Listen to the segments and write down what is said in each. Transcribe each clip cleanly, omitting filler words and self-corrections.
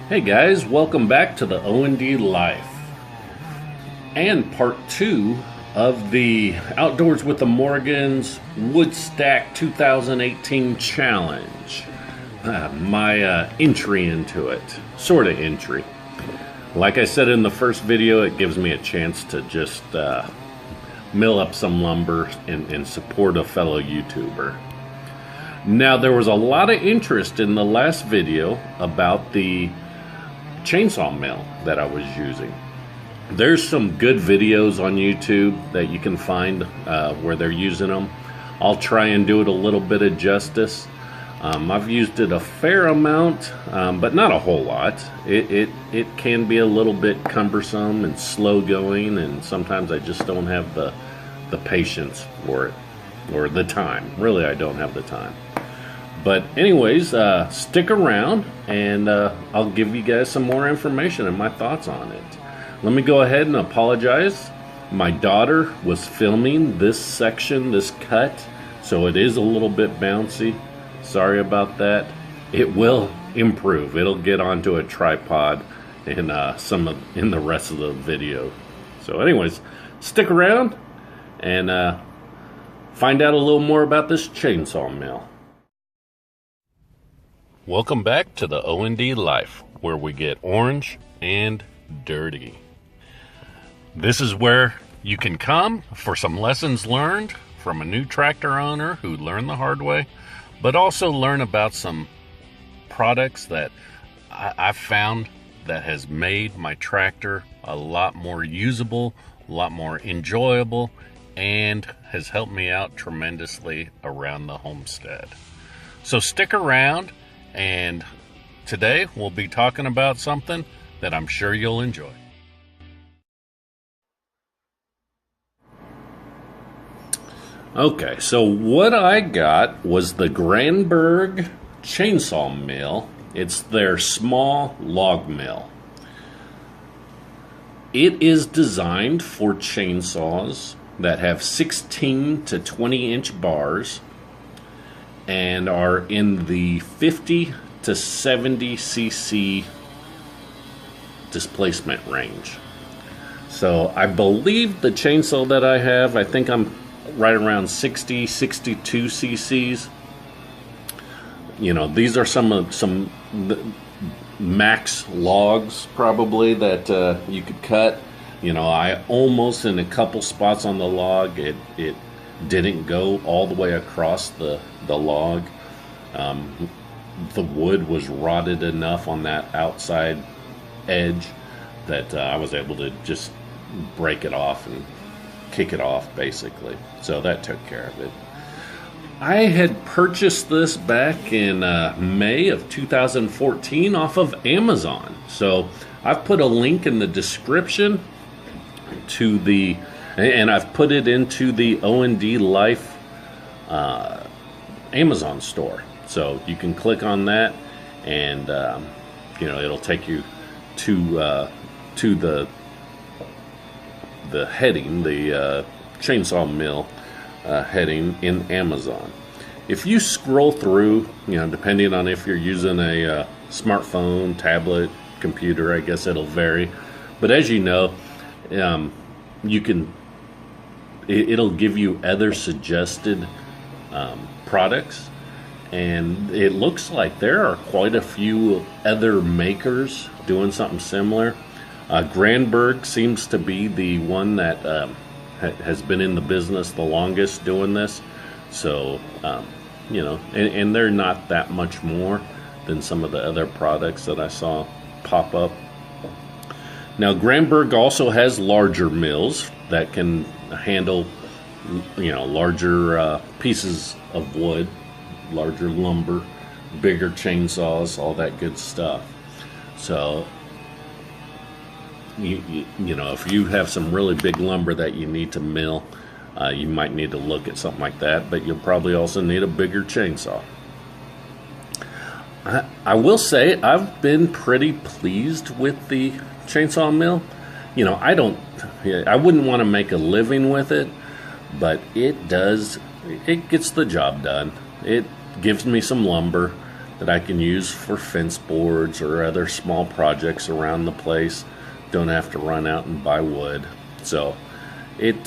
Hey guys, welcome back to the O&D Life and part 2 of the Outdoors with the Morgans Woodstack 2018 Challenge. My entry into it, sort of entry. Like I said in the first video, it gives me a chance to just mill up some lumber and support a fellow YouTuber. Now, there was a lot of interest in the last video about the chainsaw mill that I was using. There's some good videos on YouTube that you can find where they're using them. I'll try and do it a little bit of justice. I've used it a fair amount, but not a whole lot. It can be a little bit cumbersome and slow going, and sometimes I just don't have the patience for it, or the time. Really, I don't have the time. But anyways, stick around and I'll give you guys some more information and my thoughts on it. Let me go ahead and apologize. My daughter was filming this section, this cut, so it is a little bit bouncy. Sorry about that. It will improve. It'll get onto a tripod in in the rest of the video. So anyways, stick around and find out a little more about this chainsaw mill. Welcome back to the O&D Life, where we get orange and dirty. This is where you can come for some lessons learned from a new tractor owner who learned the hard way, but also learn about some products that I've found that has made my tractor a lot more usable, a lot more enjoyable, and has helped me out tremendously around the homestead. So stick around. And today we'll be talking about something that I'm sure you'll enjoy. Okay, so what I got was the Granberg Chainsaw Mill. It's their small log mill. It is designed for chainsaws that have 16 to 20 inch bars and are in the 50 to 70 cc displacement range. So I believe the chainsaw that I have, I think I'm right around 60, 62 cc's. You know, these are some max logs probably that you could cut. You know, I almost, in a couple spots on the log, it didn't go all the way across the log. The wood was rotted enough on that outside edge that I was able to just break it off and kick it off, basically. So that took care of it. I had purchased this back in May of 2014 off of Amazon. So I've put a link in the description to the, and I've put it into the O&D Life Amazon store. So you can click on that, and you know, it'll take you to the heading, the chainsaw mill heading in Amazon. If you scroll through, you know, depending on if you're using a smartphone, tablet, computer, I guess it'll vary. But as you know, you can. It'll give you other suggested products, and it looks like there are quite a few other makers doing something similar. Granberg seems to be the one that has been in the business the longest doing this. So, you know, and they're not that much more than some of the other products that I saw pop up. Now, Granberg also has larger mills that can handle, you know, larger pieces of wood, larger lumber, bigger chainsaws, all that good stuff. So, you know, if you have some really big lumber that you need to mill, you might need to look at something like that, but you'll probably also need a bigger chainsaw. I will say I've been pretty pleased with the chainsaw mill. You know, I wouldn't want to make a living with it, but it gets the job done. It gives me some lumber. that I can use for fence boards or other small projects around the place. Don't have to run out and buy wood. So it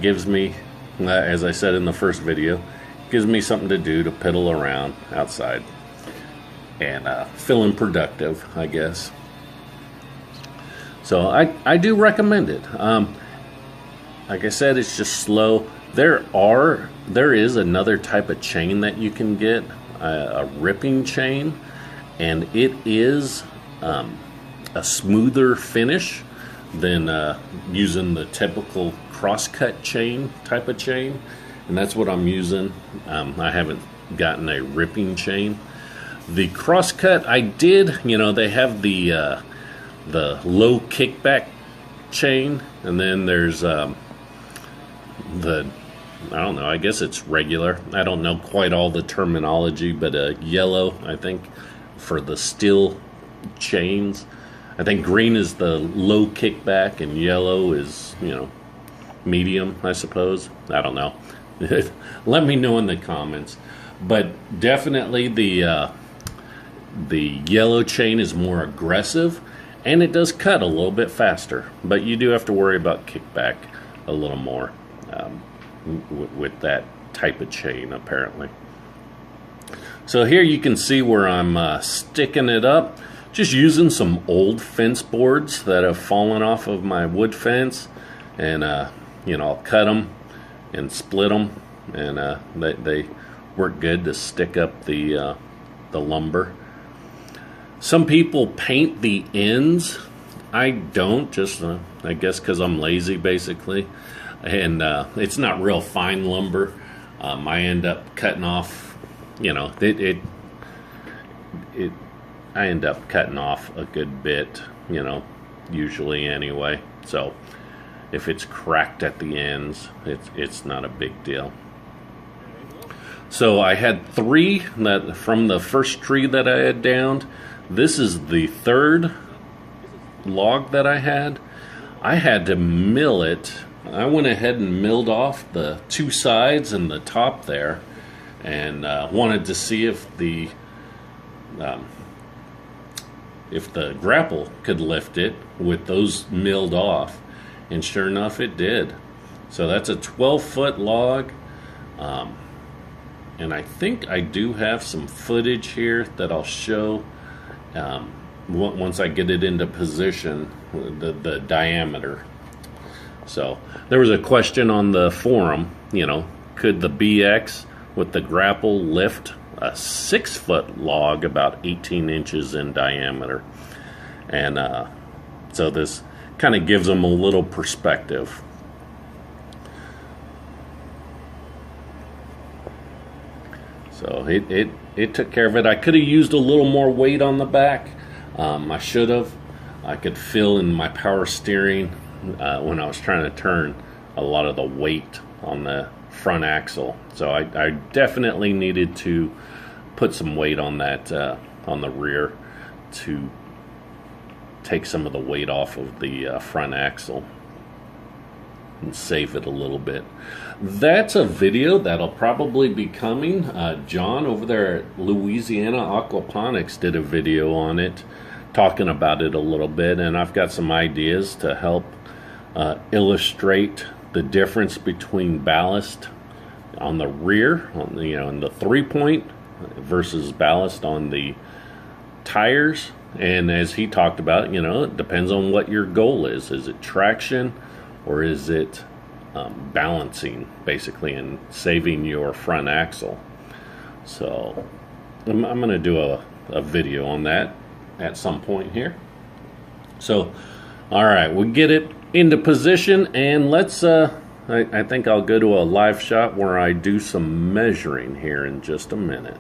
gives me, as I said in the first video, gives me something to do to piddle around outside and feeling productive, I guess. So I do recommend it. Like I said, it's just slow. There is another type of chain that you can get, a ripping chain, and it is a smoother finish than using the typical crosscut chain type of chain, and that's what I'm using. I haven't gotten a ripping chain. The crosscut I did, they have the low kickback chain, and then there's I don't know, I guess it's regular. I don't know quite all the terminology, but yellow, I think, for the steel chains. I think green is the low kickback and yellow is, medium, I suppose. I don't know. Let me know in the comments. But definitely the yellow chain is more aggressive, and it does cut a little bit faster. But you do have to worry about kickback a little more with that type of chain, apparently. So here you can see where I'm sticking it up. Just using some old fence boards that have fallen off of my wood fence, and I'll cut them and split them, and they work good to stick up the lumber. Some people paint the ends. I don't, just I guess because I'm lazy, basically, and it's not real fine lumber. I end up cutting off, I end up cutting off a good bit, usually anyway. So if it's cracked at the ends, it's not a big deal. So I had 3 that from the first tree that I had downed. This is the 3rd log that I had. I had to mill it. I went ahead and milled off the 2 sides and the top there, and wanted to see if the grapple could lift it with those milled off, and sure enough it did. So that's a 12-foot log, and I think I do have some footage here that I'll show once I get it into position, the diameter. So there was a question on the forum, could the BX with the grapple lift a 6-foot log about 18 inches in diameter? And so this kind of gives them a little perspective. So it took care of it. I could have used a little more weight on the back. I should have. I could feel in my power steering when I was trying to turn a lot of the weight on the front axle. So I definitely needed to put some weight on that on the rear to take some of the weight off of the front axle and save it a little bit. That's a video that'll probably be coming. John over there at Louisiana Aquaponics did a video on it, talking about it a little bit, and I've got some ideas to help illustrate the difference between ballast on the rear, in the 3-point versus ballast on the tires. And as he talked about, it depends on what your goal is. Is it traction, or is it balancing, basically, and saving your front axle? So I'm going to do a video on that at some point here. So all right, we'll get it into position, and let's I think I'll go to a live shot where I do some measuring here in just a minute.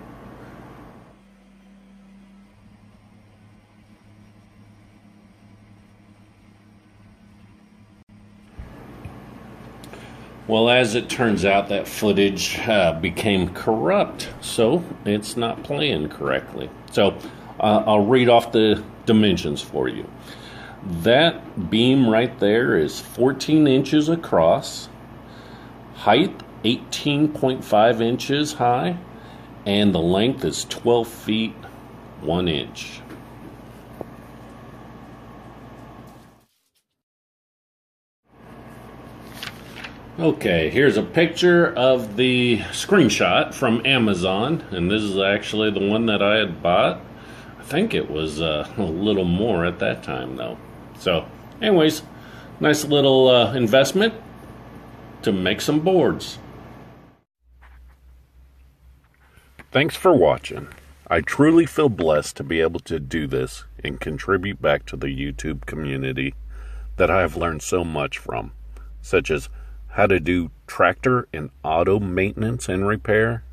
Well, as it turns out, that footage became corrupt, so it's not playing correctly. So I'll read off the dimensions for you. That beam right there is 14 inches across, height 18.5 inches high, and the length is 12 feet 1 inch. Okay, here's a picture of the screenshot from Amazon, and this is actually the one that I had bought. I think it was a little more at that time though. So anyways, nice little investment to make some boards. Thanks for watching. I truly feel blessed to be able to do this and contribute back to the YouTube community that I have learned so much from, such as how to do tractor and auto maintenance and repair,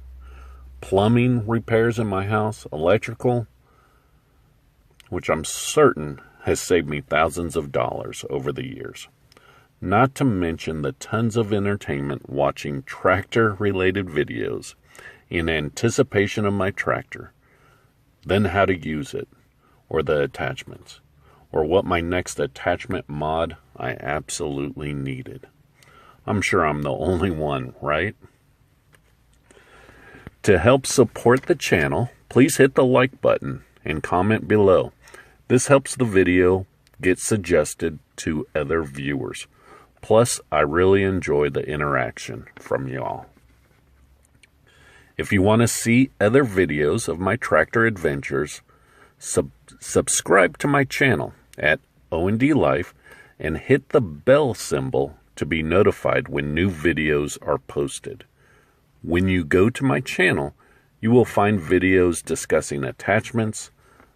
plumbing repairs in my house, electrical, which I'm certain has saved me thousands of dollars over the years. Not to mention the tons of entertainment watching tractor-related videos in anticipation of my tractor, then how to use it, or the attachments, or what my next attachment mod I absolutely needed. I'm sure I'm the only one, right? To help support the channel, please hit the like button and comment below. This helps the video get suggested to other viewers. Plus, I really enjoy the interaction from y'all. If you want to see other videos of my tractor adventures, subscribe to my channel at O&D Life and hit the bell symbol to be notified when new videos are posted. When you go to my channel, you will find videos discussing attachments,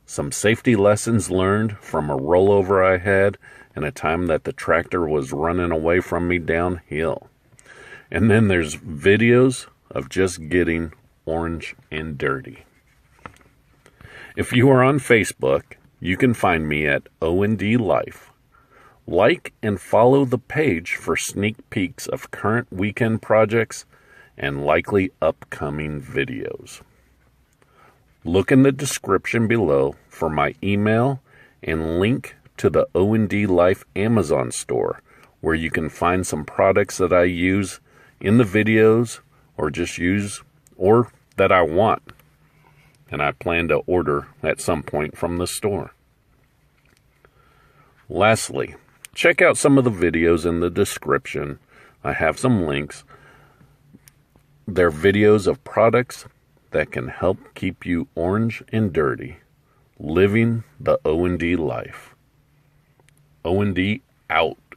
some safety lessons learned from a rollover I had and a time that the tractor was running away from me downhill. And then there's videos of just getting orange and dirty. If you are on Facebook, you can find me at O&D Life. Like and follow the page for sneak peeks of current weekend projects and likely upcoming videos. Look in the description below for my email and link to the O&D Life Amazon store, where you can find some products that I use in the videos or just use or that I want and I plan to order at some point from the store. Lastly, check out some of the videos in the description. I have some links. They're videos of products that can help keep you orange and dirty, living the O&D life. O&D out.